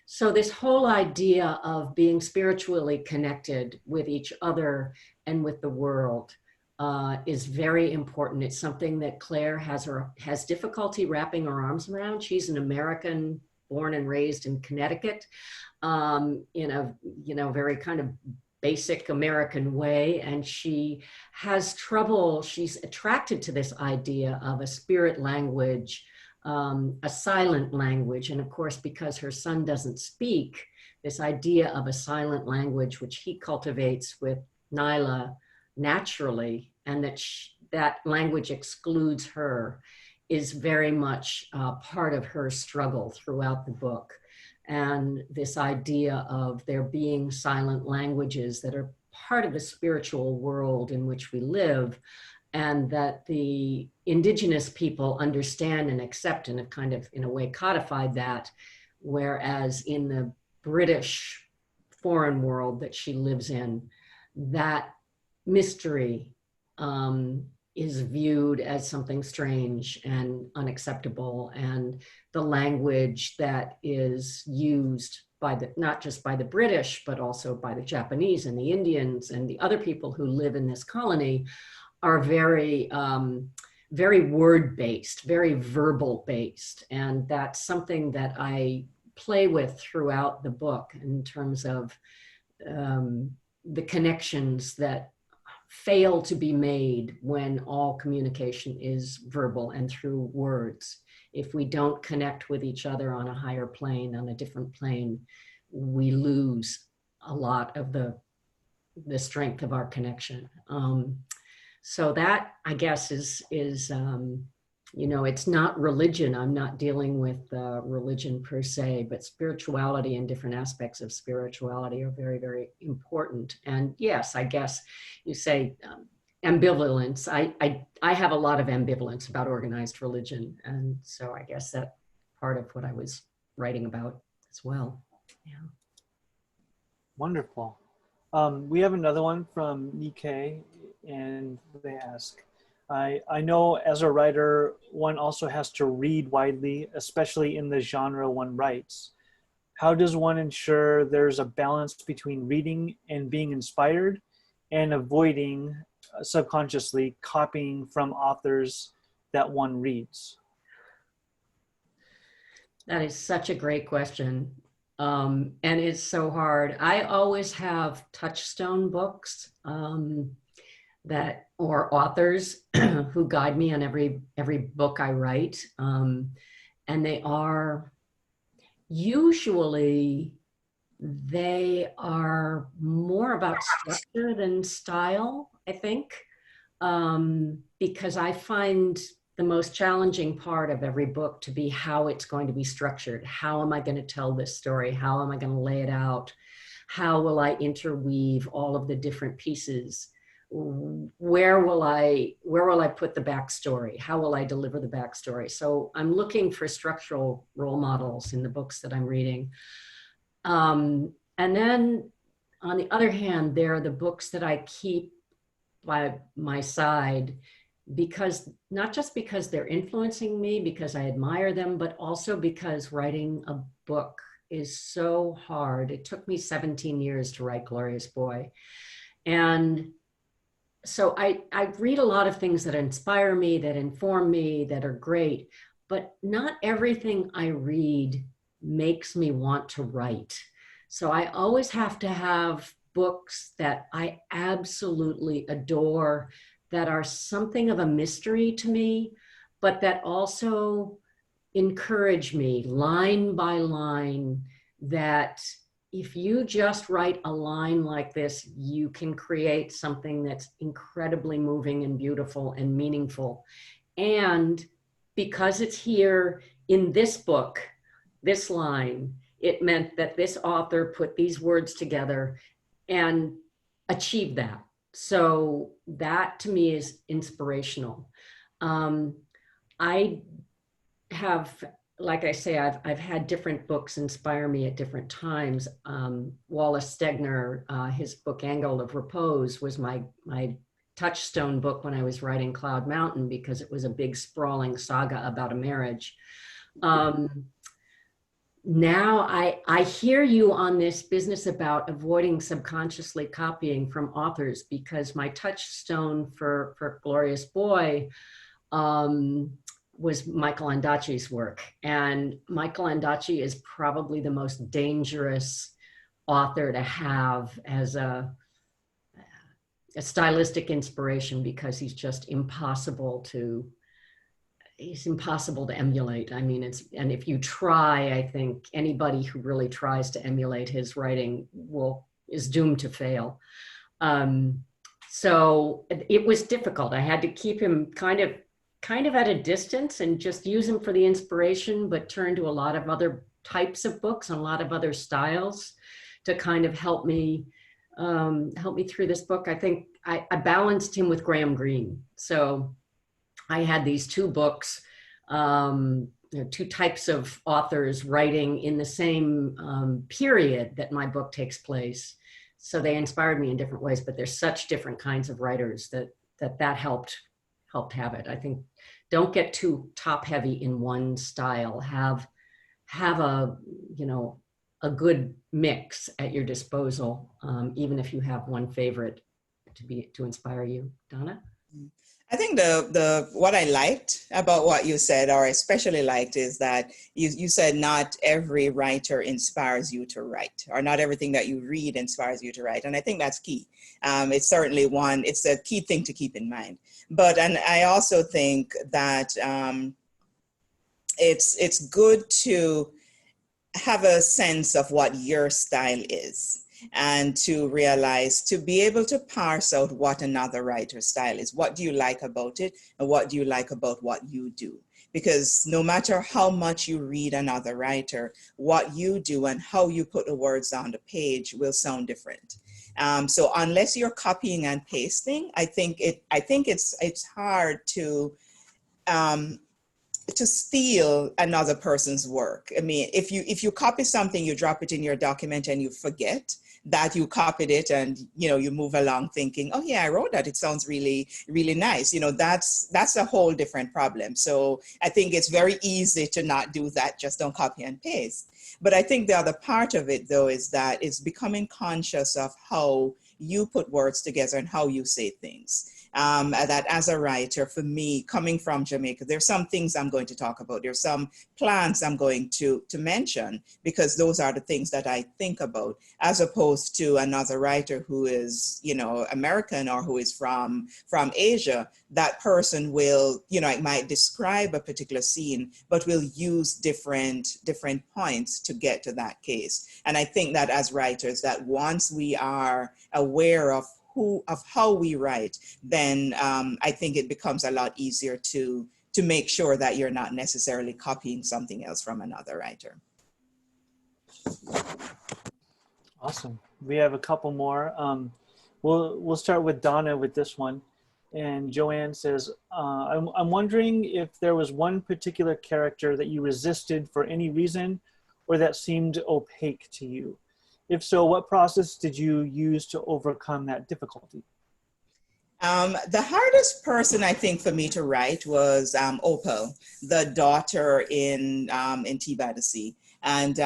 So this whole idea of being spiritually connected with each other and with the world is very important. It's something that Claire has difficulty wrapping her arms around. She's an American, born and raised in Connecticut, in a very kind of basic American way, and she has trouble. She's attracted to this idea of a spirit language, a silent language, and of course, because her son doesn't speak, this idea of a silent language, which he cultivates with Naila naturally, and that language excludes her, is very much part of her struggle throughout the book. And this idea of there being silent languages that are part of the spiritual world in which we live, and that the indigenous people understand and accept and have kind of, in a way, codified that, whereas in the British foreign world that she lives in, that mystery is viewed as something strange and unacceptable, and the language that is used by not just by the British, but also by the Japanese and the Indians and the other people who live in this colony are very, very word-based, very verbal-based. And that's something that I play with throughout the book in terms of the connections that fail to be made when all communication is verbal and through words. If we don't connect with each other on a higher plane, on a different plane, we lose a lot of the strength of our connection. So that, I guess, is it's not religion. I'm not dealing with religion per se, but spirituality and different aspects of spirituality are very, very important. And yes, I guess you say ambivalence. I have a lot of ambivalence about organized religion. And so I guess that's part of what I was writing about as well. Yeah. Wonderful. We have another one from Nikkei, and they ask, I know as a writer, one also has to read widely, especially in the genre one writes. How does one ensure there's a balance between reading and being inspired and avoiding subconsciously copying from authors that one reads? That is such a great question. And it's so hard. I always have touchstone books or authors who guide me on every book I write. And they are usually, they are more about structure than style, I think, because I find the most challenging part of every book to be how it's going to be structured. How am I going to tell this story? How am I going to lay it out? How will I interweave all of the different pieces? Where will I put the backstory? How will I deliver the backstory? So I'm looking for structural role models in the books that I'm reading. And then on the other hand, there are the books that I keep by my side because not just because they're influencing me, because I admire them, but also because writing a book is so hard. It took me 17 years to write Glorious Boy. And so I read a lot of things that inspire me, that inform me, that are great, but not everything I read makes me want to write. So I always have to have books that I absolutely adore, that are something of a mystery to me, but that also encourage me line by line, that if you just write a line like this, you can create something that's incredibly moving and beautiful and meaningful. And because it's here in this book, this line, it meant that this author put these words together and achieved that. So that to me is inspirational. I have, like I say, I've had different books inspire me at different times. Wallace Stegner, his book Angle of Repose was my touchstone book when I was writing Cloud Mountain, because it was a big sprawling saga about a marriage. Now I hear you on this business about avoiding subconsciously copying from authors, because my touchstone for Glorious Boy was Michael Ondaatje's work. And Michael Ondaatje is probably the most dangerous author to have as a stylistic inspiration, because he's just impossible to emulate. I mean, and if you try, I think anybody who really tries to emulate his writing is doomed to fail. So it was difficult. I had to keep him kind of at a distance and just use him for the inspiration, but turn to a lot of other types of books and a lot of other styles to kind of help me through this book. I think I balanced him with Graham Greene. So I had these two books, two types of authors writing in the same period that my book takes place. So they inspired me in different ways, but there's such different kinds of writers that helped have it. I think don't get too top heavy in one style. Have a good mix at your disposal, even if you have one favorite to inspire you. Donna? I think the what I liked about what you said, or especially liked, is that you said not every writer inspires you to write, or not everything that you read inspires you to write. And I think that's key. It's certainly it's a key thing to keep in mind. And I also think that it's good to have a sense of what your style is, and to realize, to be able to parse out what another writer's style is. What do you like about it, and what do you like about what you do? Because no matter how much you read another writer, what you do and how you put the words on the page will sound different. So unless you're copying and pasting, I think it's hard to steal another person's work. I mean, if you copy something, you drop it in your document and you forget that you copied it, and you move along thinking, oh yeah, I wrote that, it sounds really, really nice. That's a whole different problem. So I think it's very easy to not do that. Just don't copy and paste. But I think the other part of it, though, is that it's becoming conscious of how you put words together and how you say things. That as a writer, for me, coming from Jamaica, there's some things I'm going to talk about. There's some plants I'm going to mention, because those are the things that I think about, as opposed to another writer who is, American, or who is from Asia. That person will, it might describe a particular scene, but will use different points to get to that case. And I think that as writers, that once we are aware of how we write, then I think it becomes a lot easier to make sure that you're not necessarily copying something else from another writer. Awesome. We have a couple more. We'll start with Donna with this one. And Joanne says, I'm wondering if there was one particular character that you resisted for any reason, or that seemed opaque to you. If so, what process did you use to overcome that difficulty? The hardest person I think for me to write was Opal, the daughter in Tea by the Sea. And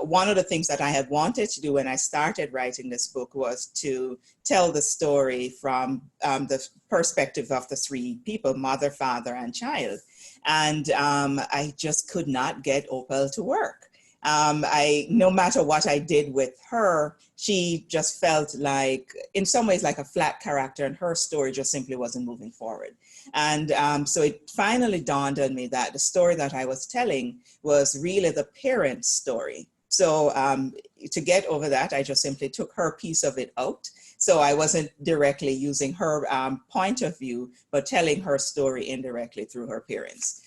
one of the things that I had wanted to do when I started writing this book was to tell the story from the perspective of the three people, mother, father, and child. And I just could not get Opal to work. No matter what I did with her, she just felt like, in some ways, like a flat character, and her story just simply wasn't moving forward. And so it finally dawned on me that the story that I was telling was really the parent's story. So to get over that, I just simply took her piece of it out. So I wasn't directly using her point of view, but telling her story indirectly through her parents.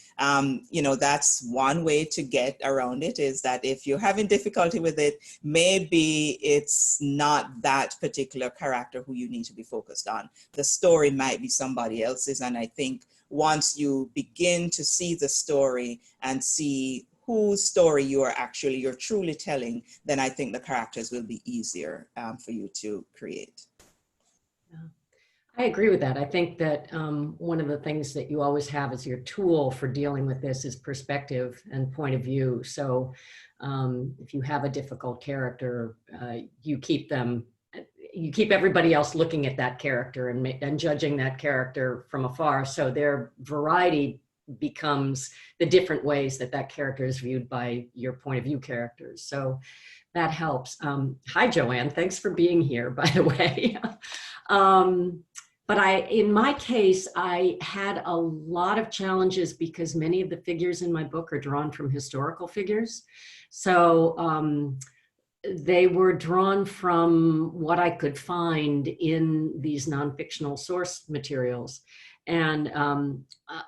You know, that's one way to get around it, is that if you're having difficulty with it, maybe it's not that particular character who you need to be focused on. The story might be somebody else's. And I think once you begin to see the story and see whose story you're truly telling, then I think the characters will be easier for you to create. Yeah. I agree with that. I think that one of the things that you always have as your tool for dealing with this is perspective and point of view. So if you have a difficult character, you keep everybody else looking at that character and judging that character from afar. So their variety becomes the different ways that that character is viewed by your point of view characters. So that helps. Hi, Joanne. Thanks for being here, by the way. But in my case, I had a lot of challenges because many of the figures in my book are drawn from historical figures. So they were drawn from what I could find in these non-fictional source materials. And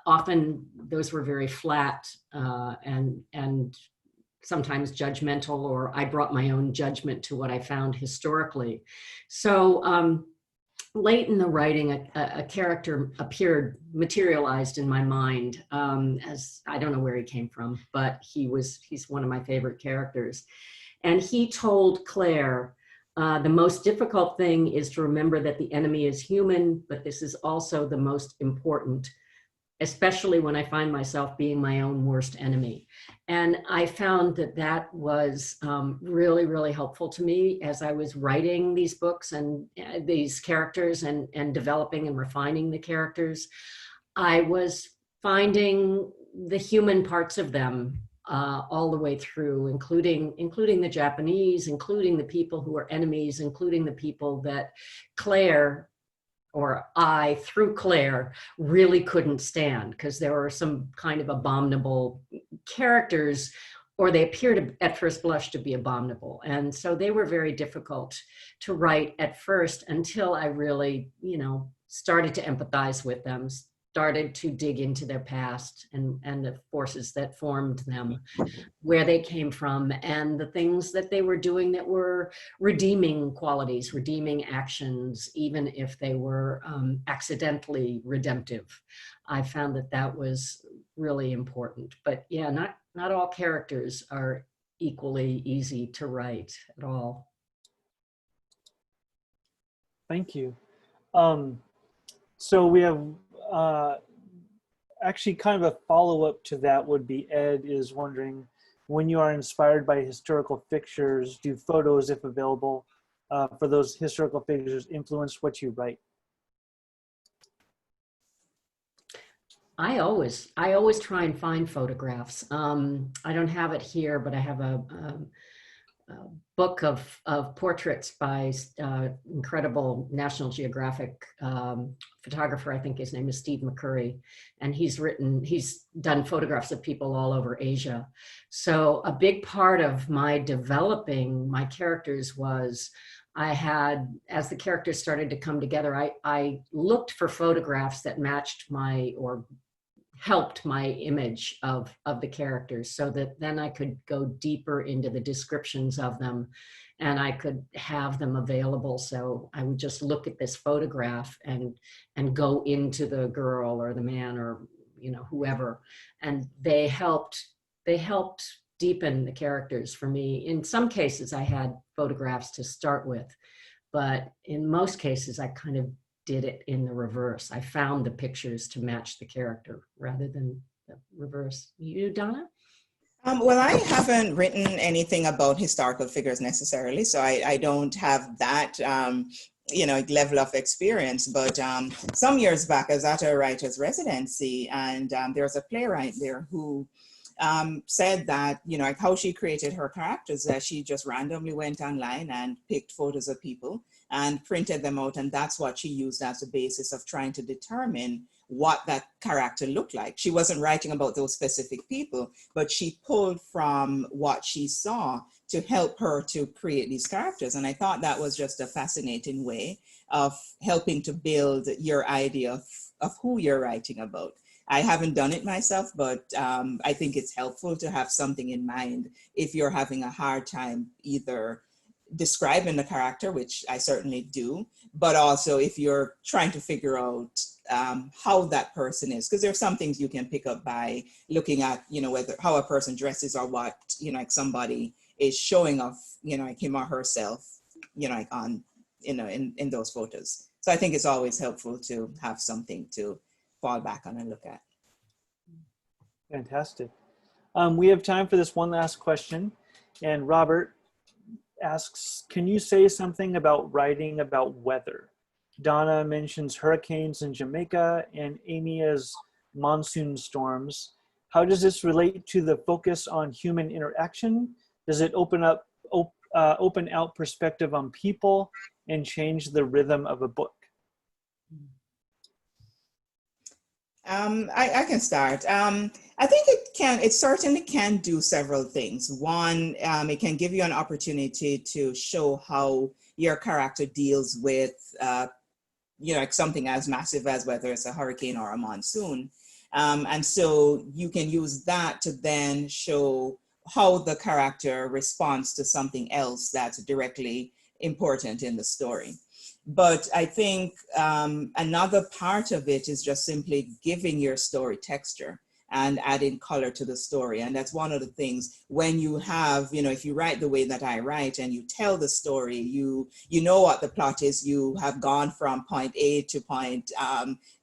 often those were very flat and sometimes judgmental, or I brought my own judgment to what I found historically. So late in the writing, a character materialized in my mind, as I don't know where he came from, but he's one of my favorite characters. And he told Claire, the most difficult thing is to remember that the enemy is human, but this is also the most important, especially when I find myself being my own worst enemy. And I found that that was really, really helpful to me as I was writing these books and these characters and developing and refining the characters. I was finding the human parts of them all the way through, including the Japanese, including the people who are enemies, including the people that Claire, or I, through Claire, really couldn't stand, because there were some kind of abominable characters, or they appear to, at first blush, to be abominable. And so they were very difficult to write at first, until I really, started to empathize with them, started to dig into their past and the forces that formed them, where they came from, and the things that they were doing that were redeeming qualities, redeeming actions, even if they were accidentally redemptive. I found that that was really important. But yeah, not all characters are equally easy to write at all. Thank you. So we have actually kind of a follow-up to that would be, Ed is wondering, when you are inspired by historical figures, do photos, if available, for those historical figures influence what you write? I always try and find photographs. I don't have it here, but I have a book of portraits by incredible National Geographic photographer. I think his name is Steve McCurry, and he's done photographs of people all over Asia. So a big part of my developing my characters was, as the characters started to come together, I looked for photographs that matched or helped my image of the characters, so that then I could go deeper into the descriptions of them, and I could have them available. So I would just look at this photograph and go into the girl or the man or whoever, and they helped deepen the characters for me. In some cases I had photographs to start with, but in most cases I kind of did it in the reverse. I found the pictures to match the character rather than the reverse. You, Donna? Well, I haven't written anything about historical figures necessarily, so I don't have that, level of experience. But some years back, I was at a writer's residency, and there was a playwright there who said that, like how she created her characters, that she just randomly went online and picked photos of people and printed them out. And that's what she used as a basis of trying to determine what that character looked like. She wasn't writing about those specific people, but she pulled from what she saw to help her to create these characters. And I thought that was just a fascinating way of helping to build your idea of who you're writing about. I haven't done it myself, but I think it's helpful to have something in mind if you're having a hard time either describing the character, which I certainly do, but also if you're trying to figure out how that person is, because there are some things you can pick up by looking at, whether how a person dresses or what, like somebody is showing off, like him or herself, like on, in those photos. So I think it's always helpful to have something to fall back on and look at. Fantastic. We have time for this one last question. And Robert asks, can you say something about writing about weather? Donna mentions hurricanes in Jamaica and Aimee as monsoon storms. How does this relate to the focus on human interaction? Does it open out perspective on people and change the rhythm of a book? I can start. I think it certainly can do several things. One, it can give you an opportunity to show how your character deals with, like something as massive as whether it's a hurricane or a monsoon. And so you can use that to then show how the character responds to something else that's directly important in the story. But I think another part of it is just simply giving your story texture and adding color to the story. And that's one of the things when you have, if you write the way that I write and you tell the story, you know what the plot is, you have gone from point A to point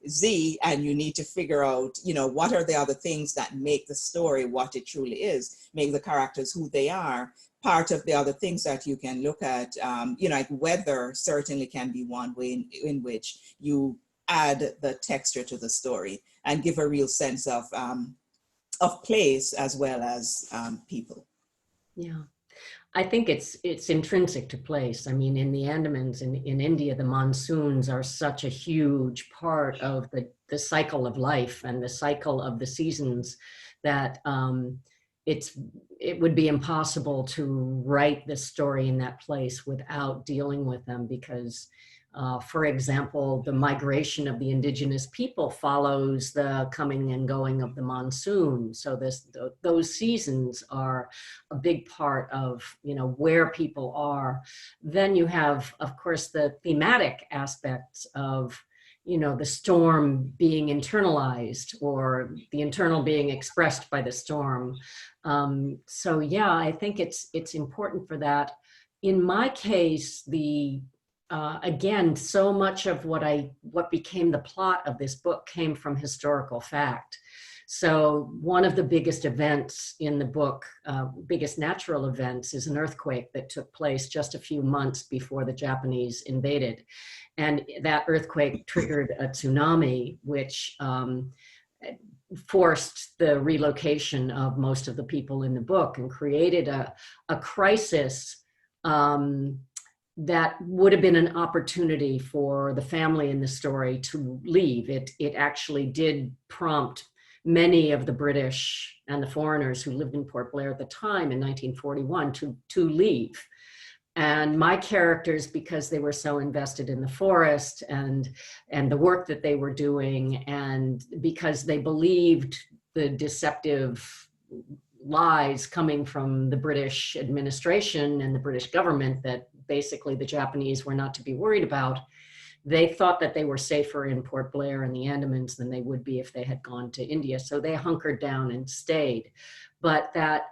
Z, and you need to figure out, what are the other things that make the story what it truly is, make the characters who they are. Part of the other things that you can look at, like weather certainly can be one way in which you add the texture to the story and give a real sense of place as well as people. Yeah, I think it's intrinsic to place. I mean, in the Andamans in India, the monsoons are such a huge part of the cycle of life and the cycle of the seasons that it would be impossible to write this story in that place without dealing with them because, for example, the migration of the indigenous people follows the coming and going of the monsoon. So those seasons are a big part of, where people are. Then you have, of course, the thematic aspects of the storm being internalized or the internal being expressed by the storm. So yeah, I think it's important for that. In my case, again, so much of what became the plot of this book came from historical fact. So one of the biggest events in the book, biggest natural events, is an earthquake that took place just a few months before the Japanese invaded. And that earthquake triggered a tsunami, which forced the relocation of most of the people in the book and created a crisis that would have been an opportunity for the family in the story to leave. It actually did prompt many of the British and the foreigners who lived in Port Blair at the time in 1941 to leave. And my characters, because they were so invested in the forest and the work that they were doing, and because they believed the deceptive lies coming from the British administration and the British government that basically the Japanese were not to be worried about, they thought that they were safer in Port Blair and the Andamans than they would be if they had gone to India. So they hunkered down and stayed. But that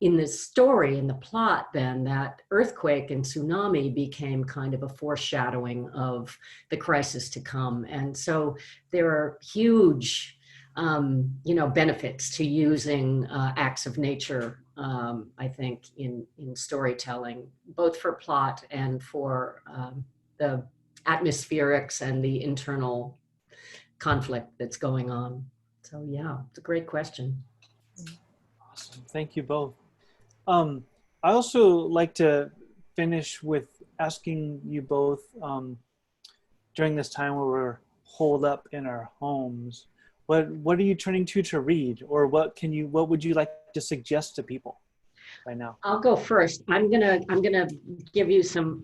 in the story, in the plot, then that earthquake and tsunami became kind of a foreshadowing of the crisis to come. And so there are huge, benefits to using acts of nature, I think, in storytelling, both for plot and for the atmospherics and the internal conflict that's going on. So yeah, it's a great question. Awesome. Thank you both. I also like to finish with asking you both, during this time where we're holed up in our homes, what are you turning to read, or what would you like to suggest to people right now? I'll go first. I'm gonna give you some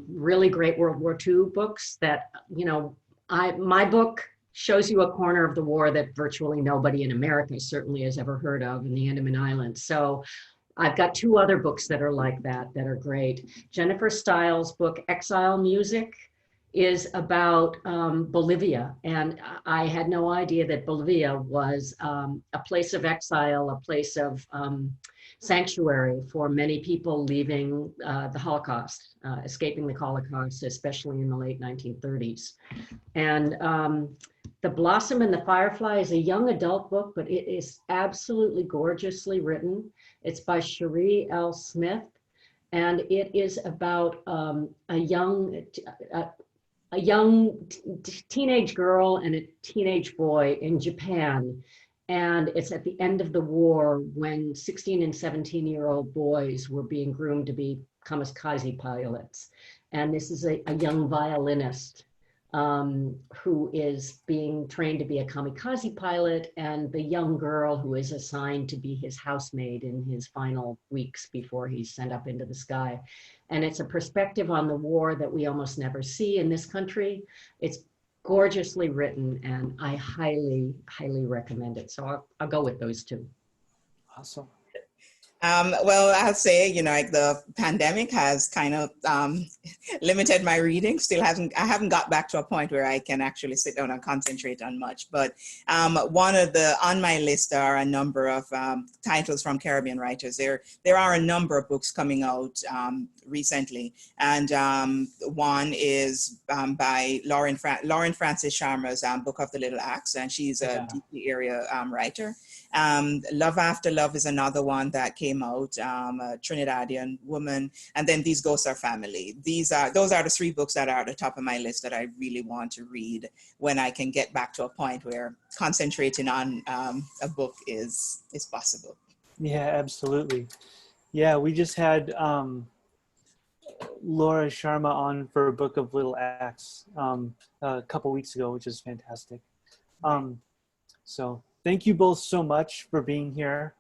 really great World War II books that, my book shows you a corner of the war that virtually nobody in America certainly has ever heard of, in the Andaman Islands. So I've got two other books that are like that are great. Jennifer Stiles' book, Exile Music, is about Bolivia. And I had no idea that Bolivia was a place of exile, a place of sanctuary for many people leaving the Holocaust, escaping the Holocaust, especially in the late 1930s. And The Blossom and the Firefly is a young adult book, but it is absolutely gorgeously written. It's by Cherie L. Smith, and it is about a young teenage girl and a teenage boy in Japan. And it's at the end of the war when 16 and 17-year-old boys were being groomed to be kamikaze pilots. And this is a young violinist who is being trained to be a kamikaze pilot, and the young girl who is assigned to be his housemaid in his final weeks before he's sent up into the sky. And it's a perspective on the war that we almost never see in this country. It's gorgeously written, and I highly, highly recommend it. So I'll go with those two. Awesome. Well, I'll say, like the pandemic has kind of limited my reading. I haven't got back to a point where I can actually sit down and concentrate on much. But on my list are a number of titles from Caribbean writers. There are a number of books coming out recently, and one is by Lauren Francis Sharma's Book of the Little Axe, and she's a DC area writer. Love After Love is another one that came out, a Trinidadian woman, and then These Ghosts Are Family. Those are the three books that are at the top of my list that I really want to read when I can get back to a point where concentrating on a book is possible. Yeah, absolutely. Yeah, we just had Laura Sharma on for Book of Little Axe a couple weeks ago, which is fantastic. So thank you both so much for being here.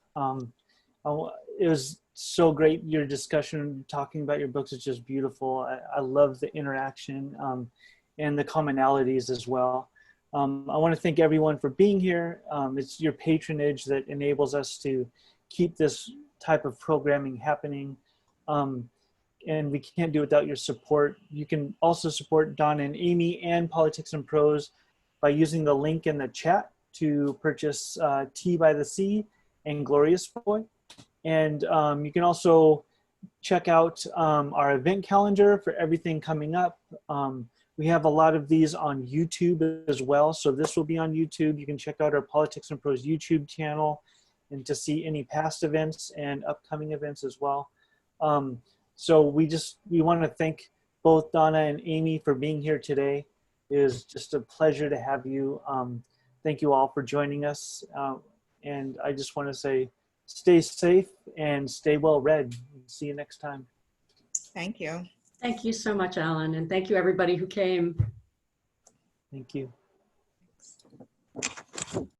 It was so great. Your discussion, talking about your books is just beautiful. I love the interaction and the commonalities as well. I want to thank everyone for being here. It's your patronage that enables us to keep this type of programming happening. And we can't do it without your support. You can also support Donna and Aimee and Politics and Prose by using the link in the chat to purchase Tea by the Sea and Glorious Boy. And you can also check out our event calendar for everything coming up. We have a lot of these on YouTube as well. So this will be on YouTube. You can check out our Politics and Prose YouTube channel and to see any past events and upcoming events as well. So we want to thank both Donna and Aimee for being here today. It is just a pleasure to have you. Thank you all for joining us. And I just want to say, stay safe and stay well read. See you next time. Thank you. Thank you so much, Alan. And thank you everybody who came. Thank you.